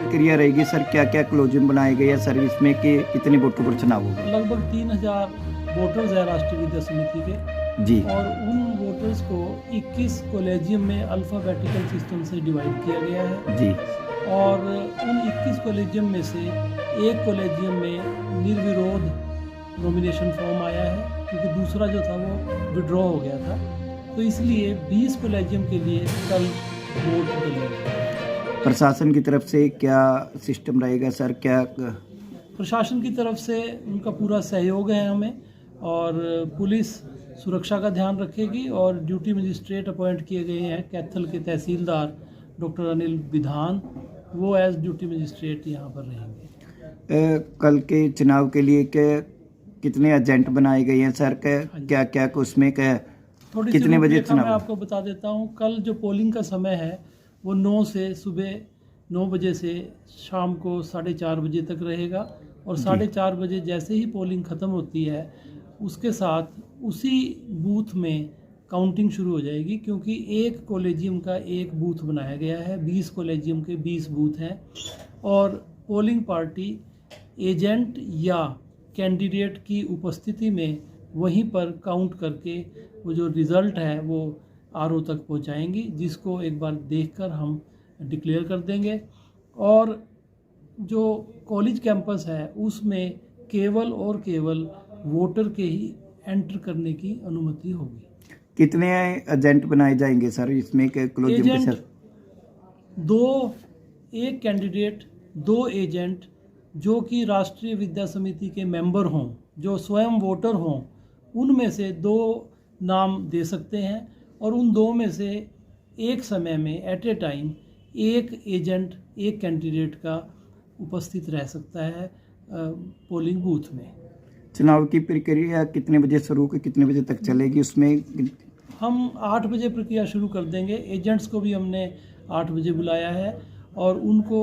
प्रक्रिया रहेगी सर? क्या क्या क्लोजिंग बनाए गए हैं सर्विस में कि कितने वोटों पर चुनाव होगा? लगभग 3000 वोटर्स हैं राष्ट्रीय विद्या समिति के जी और उन वोटर्स को 21 कॉलेजियम में अल्फ़ाबेटिकल सिस्टम से डिवाइड किया गया है जी और उन 21 कॉलेजियम में से एक कॉलेजियम में निर्विरोध नॉमिनेशन फॉर्म आया है क्योंकि दूसरा जो था वो विड्रॉ हो गया था, तो इसलिए 20 कॉलेजियम के लिए कल वोट डलेंगे। प्रशासन की तरफ से क्या सिस्टम रहेगा सर? क्या प्रशासन की तरफ से उनका पूरा सहयोग है हमें, और पुलिस सुरक्षा का ध्यान रखेगी और ड्यूटी मजिस्ट्रेट अपॉइंट किए गए हैं कैथल के तहसीलदार डॉक्टर अनिल विधान, वो एज ड्यूटी मजिस्ट्रेट यहाँ पर रहेंगे। कल के चुनाव के लिए कितने एजेंट बनाए गए हैं सर? क्या क्या उसमें थोड़ी कितने सी बजे रूपरेखा मैं चुनाव? आपको बता देता हूँ। कल जो पोलिंग का समय है वो 9 से सुबह 9 बजे से शाम को 4:30 बजे तक रहेगा और 4:30 बजे जैसे ही पोलिंग ख़त्म होती है उसके साथ उसी बूथ में काउंटिंग शुरू हो जाएगी, क्योंकि एक कॉलेजियम का एक बूथ बनाया गया है, 20 कॉलेजियम के 20 बूथ हैं और पोलिंग पार्टी एजेंट या कैंडिडेट की उपस्थिति में वहीं पर काउंट करके वो जो रिज़ल्ट है वो आरओ तक पहुंचाएंगी, जिसको एक बार देखकर हम डिक्लेयर कर देंगे। और जो कॉलेज कैंपस है उसमें केवल और केवल वोटर के ही एंटर करने की अनुमति होगी। कितने एजेंट बनाए जाएंगे सर इसमें के क्लोजिंग के एजेंट सर? 2, एक कैंडिडेट 2 एजेंट जो कि राष्ट्रीय विद्या समिति के मेंबर हों, जो स्वयं वोटर हों, उनमें से 2 नाम दे सकते हैं और उन 2 में से एक समय में एट ए टाइम एक एजेंट एक कैंडिडेट का उपस्थित रह सकता है पोलिंग बूथ में। चुनाव की प्रक्रिया कितने बजे शुरू होकर कितने बजे तक चलेगी? उसमें हम 8 बजे प्रक्रिया शुरू कर देंगे। एजेंट्स को भी हमने 8 बजे बुलाया है और उनको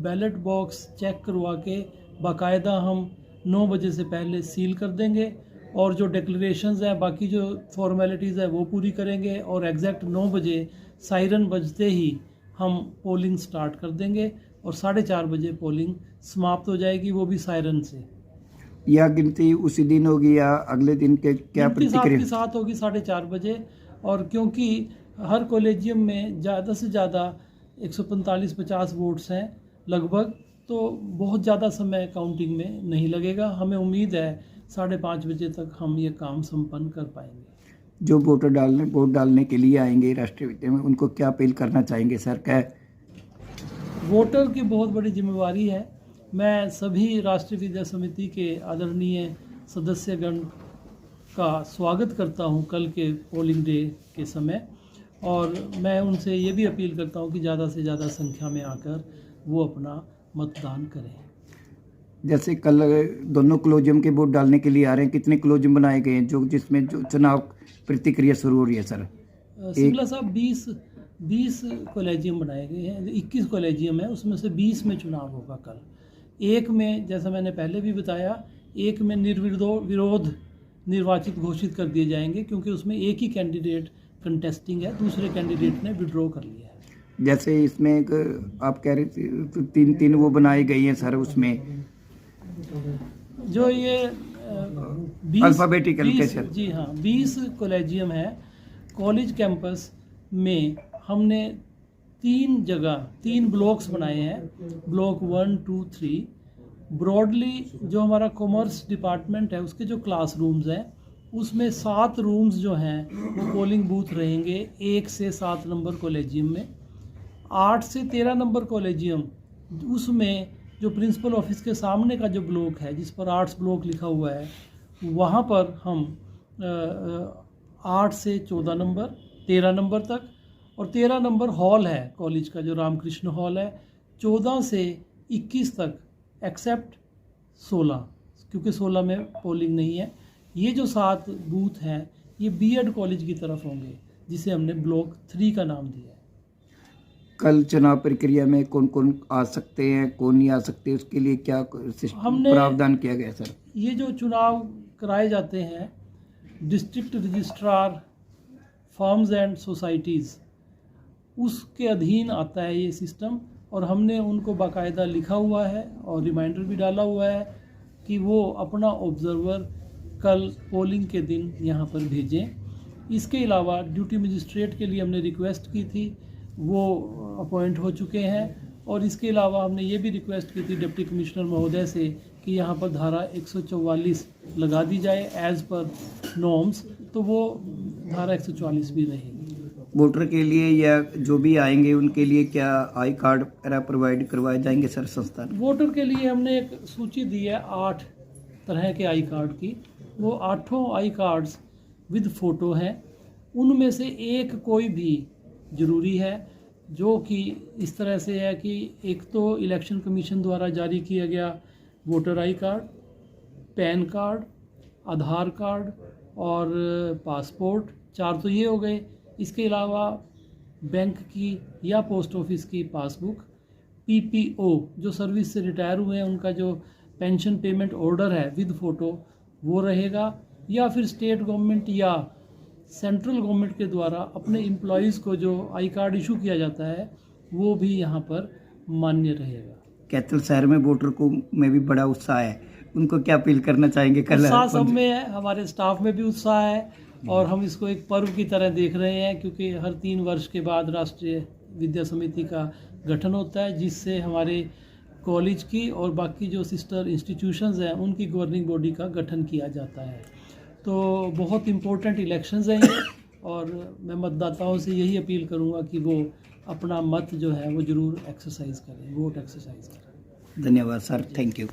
बैलेट बॉक्स चेक करवा के बाकायदा हम 9 बजे से पहले सील कर देंगे और जो डिक्लेरेशंस हैं, बाकी जो फॉर्मेलिटीज़ है वो पूरी करेंगे और एग्जैक्ट 9 बजे सायरन बजते ही हम पोलिंग स्टार्ट कर देंगे और 4:30 बजे पोलिंग समाप्त हो जाएगी, वो भी सायरन से। या गिनती उसी दिन होगी या अगले दिन के क्या प्रतिक्रिया के साथ होगी 4:30 बजे, और क्योंकि हर कॉलेजियम में ज़्यादा से ज़्यादा 145-50 वोट्स हैं लगभग, तो बहुत ज़्यादा समय काउंटिंग में नहीं लगेगा। हमें उम्मीद है 5:30 बजे तक हम ये काम संपन्न कर पाएंगे। जो वोट डालने के लिए आएंगे राष्ट्रीय विद्या में, उनको क्या अपील करना चाहेंगे सर? क्या वोटर की बहुत बड़ी जिम्मेवारी है। मैं सभी राष्ट्रीय विद्या समिति के आदरणीय सदस्यगण का स्वागत करता हूं कल के पोलिंग डे के समय, और मैं उनसे ये भी अपील करता हूं कि ज़्यादा से ज़्यादा संख्या में आकर वो अपना मतदान करें। जैसे कल दोनों क्लोजियम के वोट डालने के लिए आ रहे हैं, कितने क्लोजियम बनाए गए हैं जिसमें जो चुनाव प्रतिक्रिया शुरू हो रही है सर? सिंगला साहब 20 कॉलेजियम बनाए गए हैं, 21 कॉलेजियम है, उसमें से 20 में चुनाव होगा कल। एक में, जैसा मैंने पहले भी बताया, एक में निर्विरोध निर्वाचित घोषित कर दिए जाएंगे क्योंकि उसमें एक ही कैंडिडेट कंटेस्टिंग है, दूसरे कैंडिडेट ने विड्रॉ कर लिया है। जैसे इसमें आप कह रहे थे 3 वो बनाई गई हैं सर, उसमें जो ये 20 अल्फाबेटिकल के सर? जी हाँ, 20 कॉलेजियम है। कॉलेज कैंपस में हमने 3 ब्लॉक्स बनाए हैं, ब्लॉक 1, 2, 3। ब्रॉडली जो हमारा कॉमर्स डिपार्टमेंट है उसके जो क्लासरूम्स हैं उसमें 7 रूम्स जो हैं वो पोलिंग बूथ रहेंगे 1 से 7 नंबर कॉलेजियम में। 8 से 13 नंबर कॉलेजियम, उसमें जो प्रिंसिपल ऑफिस के सामने का जो ब्लॉक है जिस पर आर्ट्स ब्लॉक लिखा हुआ है, वहाँ पर हम 8 से 14 नंबर 13 नंबर तक, और 13 नंबर हॉल है कॉलेज का जो रामकृष्ण हॉल है, 14 से 21 तक एक्सेप्ट 16, क्योंकि 16 में पोलिंग नहीं है। ये जो 7 बूथ हैं ये बीएड कॉलेज की तरफ होंगे, जिसे हमने ब्लॉक 3 का नाम दिया है। कल चुनाव प्रक्रिया में कौन कौन आ सकते हैं, कौन नहीं आ सकते, उसके लिए क्या प्रावधान किया गया सर? ये जो चुनाव कराए जाते हैं, district registrar farms and societies, उसके अधीन आता है ये सिस्टम। और हमने उनको बाकायदा लिखा हुआ है और रिमाइंडर भी डाला हुआ है कि वो अपना ऑब्जर्वर कल पोलिंग के दिन यहाँ पर भेजें। इसके अलावा ड्यूटी मजिस्ट्रेट के लिए हमने रिक्वेस्ट की थी, वो अपॉइंट हो चुके हैं। और इसके अलावा हमने ये भी रिक्वेस्ट की थी डिप्टी कमिश्नर महोदय से कि यहाँ पर धारा 144 लगा दी जाए एज़ पर नॉर्म्स, तो वो धारा 144 भी रहेगी। वोटर के लिए या जो भी आएंगे उनके लिए क्या आई कार्ड वगैरह प्रोवाइड करवाए जाएंगे सर संस्थान? वोटर के लिए हमने एक सूची दी है 8 तरह के आई कार्ड की। वो 8 आई कार्ड्स विद फ़ोटो हैं। उनमें से एक कोई भी ज़रूरी है, जो कि इस तरह से है कि एक तो इलेक्शन कमीशन द्वारा जारी किया गया voter I card, pan card, Aadhaar card और पासपोर्ट, 4 तो ये हो गए। इसके अलावा बैंक की या पोस्ट ऑफिस की पासबुक, पीपीओ जो सर्विस से रिटायर हुए हैं उनका जो पेंशन पेमेंट ऑर्डर है विद फ़ोटो वो रहेगा, या फिर स्टेट गवर्नमेंट या सेंट्रल गवर्नमेंट के द्वारा अपने एम्प्लॉयज़ को जो आई कार्ड इशू किया जाता है वो भी यहाँ पर मान्य रहेगा। कैथल शहर में वोटर को में भी बड़ा उत्साह है, उनको क्या अपील करना चाहेंगे? कल उत्साह सब में है, हमारे स्टाफ में भी उत्साह है और हम इसको एक पर्व की तरह देख रहे हैं, क्योंकि हर 3 वर्ष के बाद राष्ट्रीय विद्या समिति का गठन होता है, जिससे हमारे कॉलेज की और बाकी जो सिस्टर इंस्टीट्यूशंस हैं उनकी गवर्निंग बॉडी का गठन किया जाता है। तो बहुत इम्पोर्टेंट इलेक्शंस हैं ये, और मैं मतदाताओं से यही अपील करूंगा कि वो अपना मत जो है वो ज़रूर एक्सरसाइज करें, वोट एक्सरसाइज करें। धन्यवाद सर, थैंक यू।